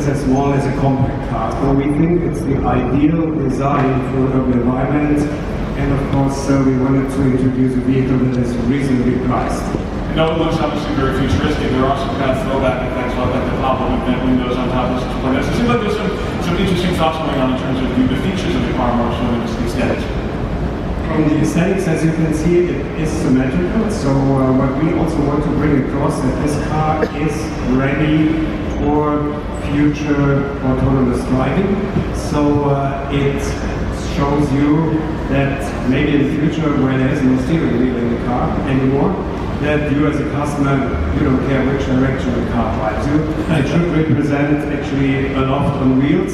is as small as a compact car. So we think it's the ideal design for urban environment, and of course we wanted to introduce a vehicle that is reasonably priced. I know it looks obviously very futuristic. There are some kind of throwback effects like the pop-up event windows on top of this. So it seems like there's some interesting thoughts going on in terms of the features of the car more so than just the aesthetics. From the aesthetics, as you can see, it is symmetrical. So what we also want to bring across that this car is ready for future autonomous driving. So it shows you that maybe in the future where there is no steering wheel in the car anymore, that you as a customer, you don't care which direction the car drives you. It should represent actually a loft on wheels,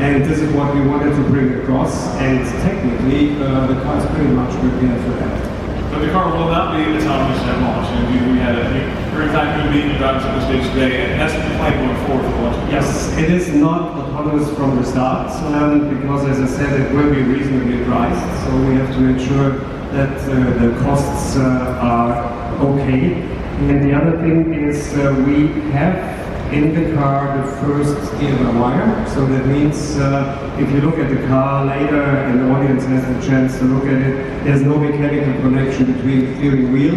and this is what we wanted to bring across, and technically the car is pretty much prepared for that. But the car will not be autonomous at launch. We had a very time human being driving at the stage today, and that's the plan going forward for launch. Yes, it is not autonomous from the start, because as I said, it will be reasonably priced, so we have to make sure that the costs are okay. And the other thing is we have in the car the first steer-by-wire. So that means if you look at the car later and the audience has the chance to look at it, there's no mechanical connection between the steering wheel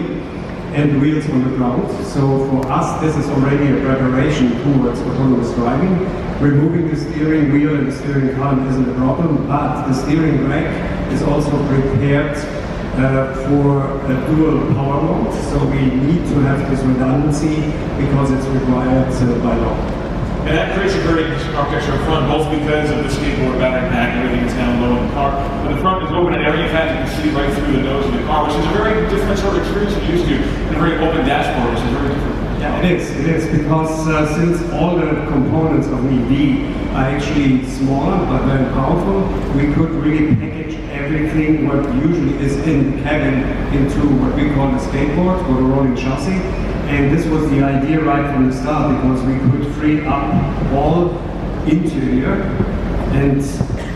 and the wheels on the ground. So for us this is already a preparation towards autonomous driving. Removing the steering wheel and the steering column isn't a problem, but the steering rack is also prepared for a dual power mode, so we need to have this redundancy because it's required by law. And that creates a very interesting architecture up front, both because of the skateboard battery pack, everything is down low in the car, but the front is open and every fact you can see right through the nose of the car, which is a very different sort of experience you're used to, and a very open dashboard, which is very different. Yeah, it is because since all the components of an EV are actually smaller but very powerful, we could really package everything what usually is in the cabin into what we call a skateboard or a rolling chassis. And this was the idea right from the start, because we could free up all interior and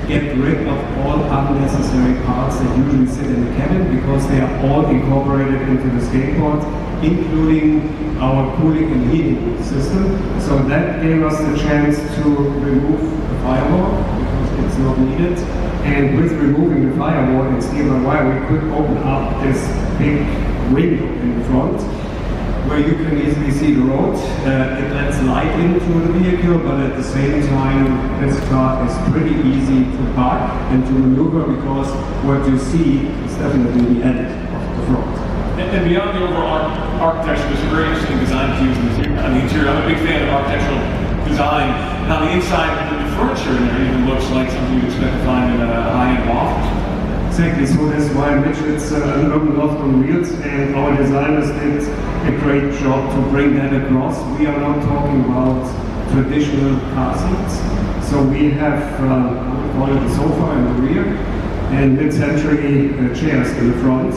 get rid of all unnecessary parts that usually sit in the cabin, because they are all incorporated into the skateboard, including our cooling and heating system. So that gave us the chance to remove the firewall because it's not needed. And with removing the firewall and steer-by-wire, we could open up this big window in the front where you can easily see the road. It lets light into the vehicle, but at the same time, this car is pretty easy to park and to maneuver, because what you see is definitely the end of the front. And beyond the overall architecture, there's some very interesting design cues on the interior. I'm a big fan of architectural design. Now the inside, the furniture in there even looks like something you'd expect to find in a high-end office. Exactly, so that's why I mentioned it's an urban loft on wheels, and our designers did a great job to bring that across. We are not talking about traditional car seats. So we have, we call it a sofa in the rear, and mid-century chairs in the front.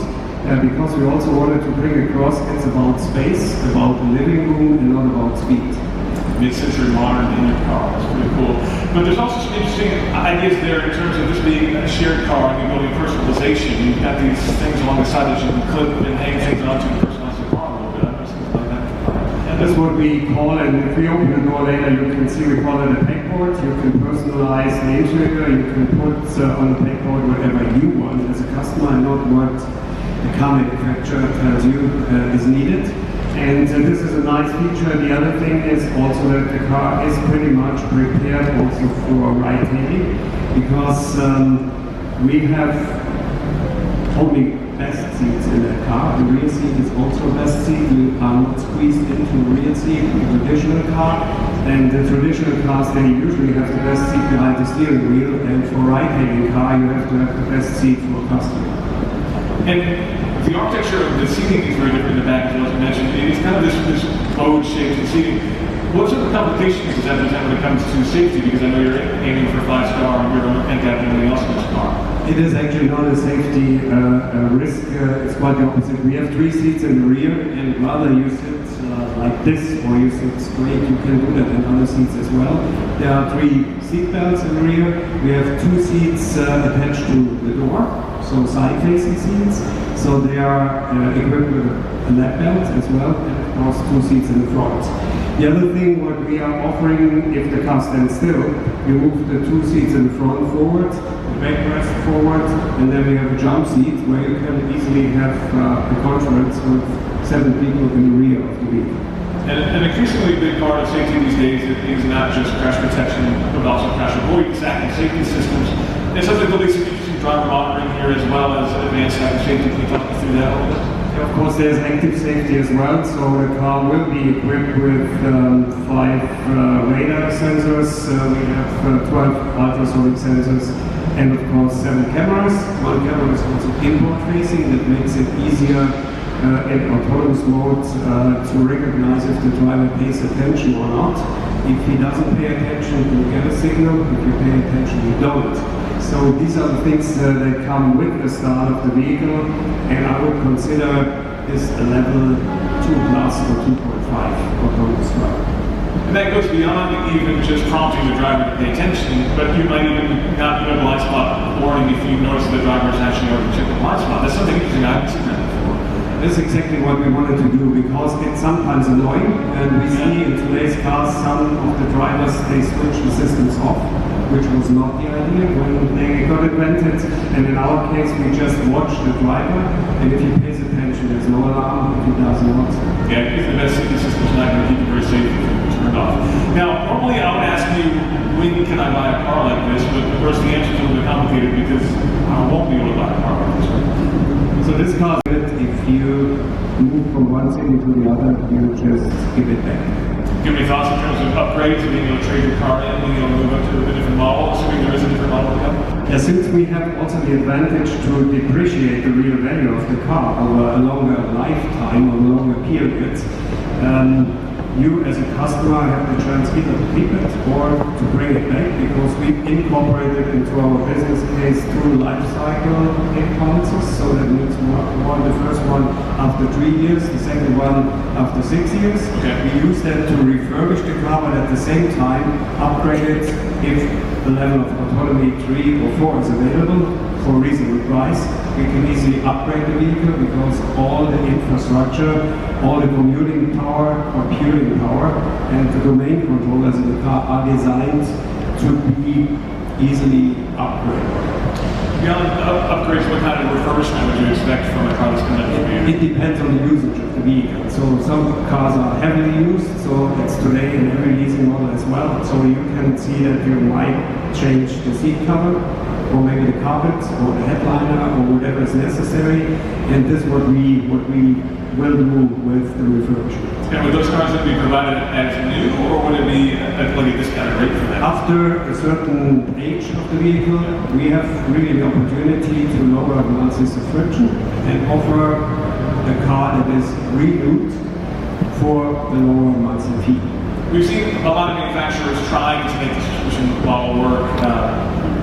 Because we also wanted to bring across it's about space, about the living room, and not about speed. Mid-century modern in your car, that's pretty cool. But there's also some interesting ideas there in terms of this being a shared car and the ability of personalization. You've got these things along the side that you can clip and hang things onto and personalize the car a little bit. Something like that. And that's what we call it. If we open the door later, you can see we call it a pegboard. You can personalize the interior. You can put on the pegboard whatever you want as a customer, and not what the car manufacturer tells you is needed. And this is a nice feature. The other thing is also that the car is pretty much prepared also for ride-hailing, because we have only best seats in that car. The rear seat is also best seat. We are not squeezed into the rear seat in the traditional car. And the traditional cars, they usually have the best seat behind the steering wheel, and for ride-hailing car, you have to have the best seat for a customer. And the architecture of the seating is very different in the back, as you mentioned. It is kind of this bowed shape to seating. What sort of complications does that present when it comes to safety? Because I know you're aiming for 5-star and you're NCAP and everything else in this car. It is actually not a safety risk. It's quite the opposite. We have 3 seats in the rear, and rather you sit like this or you sit straight, you can do that in other seats as well. There are 3 seat belts in the rear. We have 2 seats attached to the door, so side-facing seats. So they are equipped with a lap belt as well, and of course 2 seats in the front. The other thing what we are offering, if the car stands still, you move the 2 seats in the front forward, the backrest forward, and then we have a jump seat where you can easily have a conference with 7 people in the rear of the vehicle. And an increasingly big part of safety these days is not just crash protection, but also crash avoidance, active safety systems. And so there'll be some interesting driver monitoring here as well as advanced active safety. Can you talk me through that a little bit? Of course, there's active safety as well, so the car will be equipped with 5 radar sensors. We have 12 ultrasonic sensors, and of course 7 cameras. 1 camera is also inward facing, that makes it easier in autonomous mode to recognize if the driver pays attention or not. If he doesn't pay attention, you get a signal. If you pay attention, you don't. So these are the things that come with the start of the vehicle, and I would consider this a level 2+ or 2.5 autonomous driver. And that goes beyond even just prompting the driver to pay attention, but you might even not put a blind spot warning if you notice the driver is actually already checked the blind spot. That's something interesting I haven't seen that before. This is exactly what we wanted to do, because it's sometimes annoying, and we see in today's cars some of the drivers, they switch the systems off, which was not the idea when they got invented. And in our case, we just watch the driver, and if he pays attention, there's no alarm. If he does not, yeah, the best safety system's not going to keep you very safe if it's turned off. Now, normally I would ask you, when can I buy a car like this? But of course, the answer is a little bit complicated because I won't be able to buy a car like this. So this car, if you move from one city to the other, you just give it back. Do you have any thoughts in terms of upgrades, being able to trade your car in, being able to move up to a different model, assuming there is a different model to come? Yeah, since we have also the advantage to depreciate the real value of the car over a longer lifetime, over longer periods, you as a customer have the chance either to keep it or to bring it back, because we've incorporated into our business case 2 life cycle impulses. So that means the first one after 3 years, the second one after 6 years. Okay. We use that to refurbish the car, but at the same time upgrade it if the level of autonomy 3 or 4 is available for a reasonable price. We can easily upgrade the vehicle because all the infrastructure, all the commuting power, computing power, and the domain controllers in the car are designed to be easily upgraded. Beyond upgrades, what kind of refurbishment would you expect from a car that's going to It depends on the usage of the vehicle. So some cars are heavily used, so it's today in every leasing model as well. So you can see that you might change the seat cover, or maybe the carpet, or the headliner, or whatever is necessary. And this is what we will do with the refurbishment. And would those cars then be provided as new, or would it be at like a discounted rate for that? After a certain age of the vehicle, we have really the opportunity to lower the monthly subscription and offer a car that is renewed for the lower monthly fee. We've seen a lot of manufacturers trying to make the subscription model work,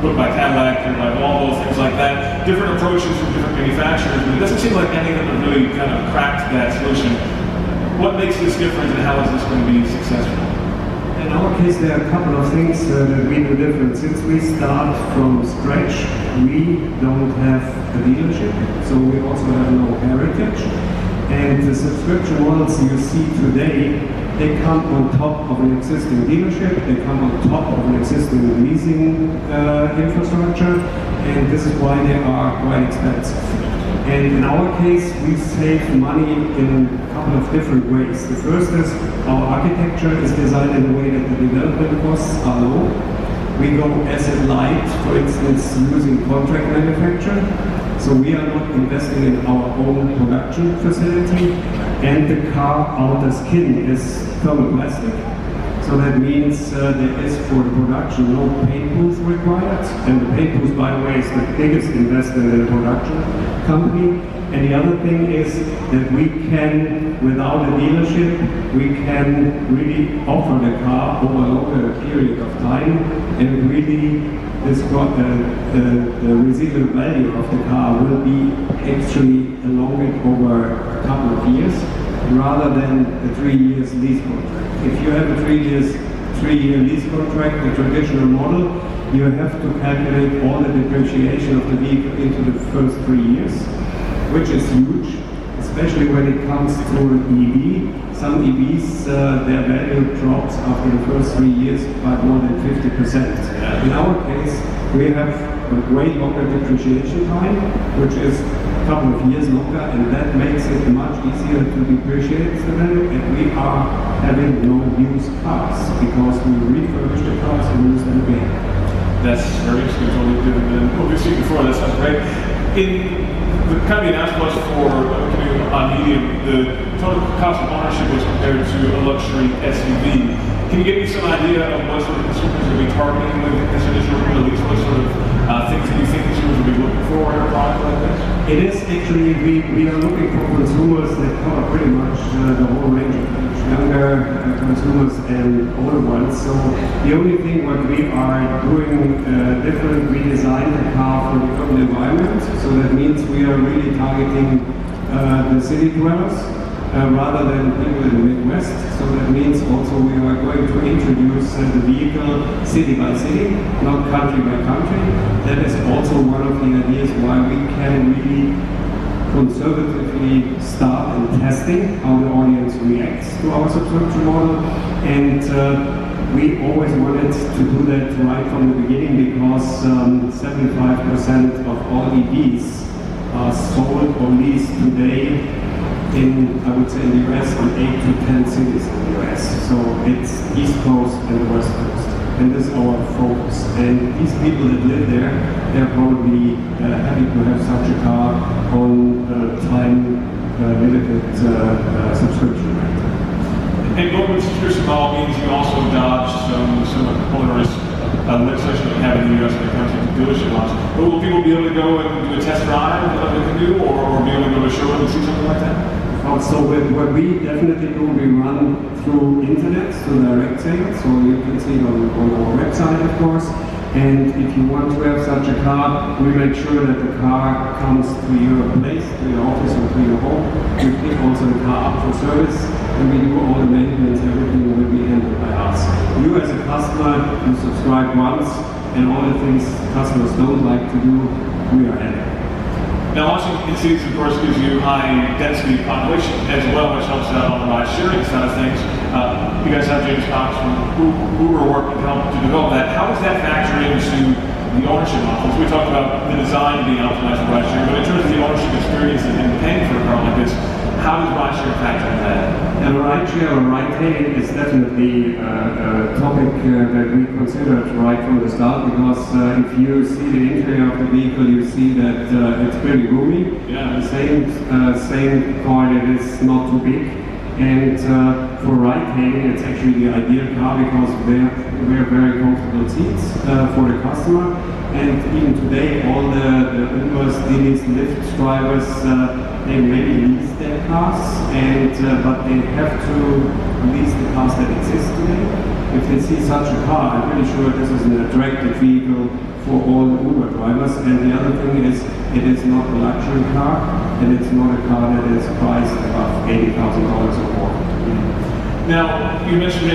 put by Cadillac and by Volvo, things like that. Different approaches from different manufacturers, but it doesn't seem like any of them have really kind of cracked that solution. What makes this different, and how is this going to be successful? In our case, there are a couple of things that we do different. Since we start from scratch, we don't have a dealership, so we also have no heritage. And the subscription models you see today, they come on top of an existing dealership, they come on top of an existing leasing infrastructure, and this is why they are quite expensive. And in our case, we save money in a couple of different ways. The first is our architecture is designed in a way that the development costs are low. We go asset light, for instance, using contract manufacture. So we are not investing in our own production facility, and the car outer skin is thermoplastic. So that means there is for the production no paint booth required, and the paint booth, by the way, is the biggest investment in a production company. And the other thing is that we can, without a dealership, we can really offer the car over a longer period of time, and really the residual value of the car will be actually elongated over a couple of years, rather than a 3 years lease contract. If you have a 3-year lease contract, the traditional model, you have to calculate all the depreciation of the vehicle into the first 3 years, which is huge. especially when it comes to EV. Some EVs, their value drops after the first 3 years by more than 50%. In our case, we have a way longer depreciation time, which is a couple of years longer, and that makes it much easier to depreciate them. And we are having no used cars because we refurbish the cars and use them again. That's very interesting, totally different than what we've seen before. That sounds great. In the kind of the announcement was for Canoo on Medium, the total cost of ownership was compared to a luxury SUV. Can you give me some idea of what sort of consumers you'll be targeting with this initial release? What sort of things that you think consumers will be looking for in a product like this? It is actually, we are looking for consumers that cover pretty much the whole range of age, younger consumers and older ones. So the only thing what we are doing different, we designed the car for the urban environment. So that means we are really targeting the city dwellers rather than people in the Midwest. So that means also we are going to introduce the vehicle city by city, not country by country. That is also one of the ideas why we can really conservatively start in testing how the audience reacts to our subscription model. And we always wanted to do that right from the beginning because 75% of all EVs are sold or leased today in, I would say, in the US, in 8 to 10 cities in the US. So it's East Coast and the West Coast. And this is our focus. And these people that live there, they're probably happy to have such a car on time limited subscription rate. And going with subscription model means you also dodge some onerous legislation that we have in the US when it comes to dealership laws. But will people be able to go and do a test drive of the Canoo, or be able to go to a showroom and see something like that? So what we definitely do, we run through internet, through direct sales, so you can see it on our website, of course. And if you want to have such a car, we make sure that the car comes to your place, to your office or to your home. We pick also the car up for service, and we do all the maintenance, everything will be handled by us. You as a customer, you subscribe once, and all the things customers don't like to do, we are handling. Now, launching in cities, of course, gives you high density population as well, which helps out on the ride sharing side of things. You guys have James Cox from Uber working to help to develop that. How does that factor into the ownership models? We talked about the design being optimized for ride sharing, but in terms of the ownership experience and paying for a car like this, how does ride sharing factor into that? And ride share or ride hailing is definitely a topic that we considered right from the start, because if you see the interior of the vehicle, you see that it's pretty roomy. Yeah. The same car, it is not too big. And for ride hailing, it's actually the ideal car because we have very comfortable seats for the customer. And even today, all the Ubers, Dinis, Lyft drivers, they maybe lease their cars, but they have to lease the cars that exist today. If they see such a car, I'm pretty sure this is an attractive vehicle for all the Uber drivers. And the other thing is, it is not a luxury car, and it's not a car that is priced above $80,000 or more. Now, you mentioned